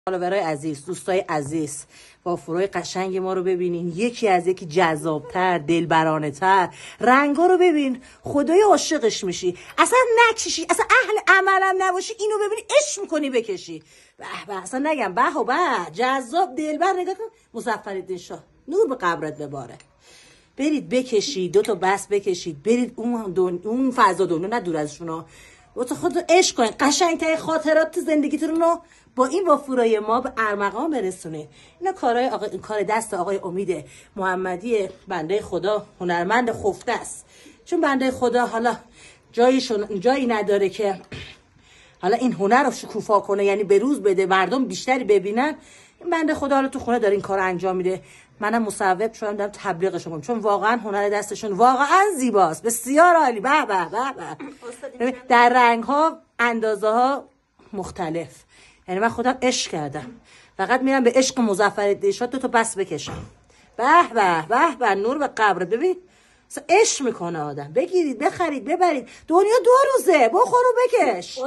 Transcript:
فالوورای عزیز، دوستای عزیز، وافورای قشنگ ما رو ببینین، یکی از یکی جذابتر، دلبرانه تر. رنگا رو ببین، خدای عاشقش میشی. اصلا نکشی، اصلا اهل عملم نباشی، اینو ببینی عشق میکنی بکشی. به به، اصلا نگم به و به، جذاب، دلبر. نگاه کن مظفرالدین شاه، نور به قبرت بباره. برید بکشید، 2 تا بس بکشید، برید اون فضا دنیا، نه دور ازشونا، تو خودتو عشق کنید. قشنگترین خاطرات تو زندگیتون رو با این وافورای ما به ارمغان برسونید. اینا کار دست آقای امید محمدی، بنده خدا، هنرمند خفته است. چون بنده خدا حالا جایی نداره که حالا این هنر رو شکوفا کنه، یعنی به روز بده، مردم بیشتری ببینن. این بنده خدا حالا تو خونه داره این کار انجام میده. منم مصوب شدم دارم تبلیغش میکنم، چون واقعا هنر دستشون واقعا زیباست، بسیار عالی. به به به به، در رنگ ها، اندازه ها مختلف. یعنی من خودم عشق کردم، فقط میرم به عشق مظفرالدین شاه 2 تا بس بکشم. به به به به، نور به قبر. ببین عشق میکنه آدم. بگیرید، بخرید، ببرید. دنیا 2 روزه، بخور و بکش.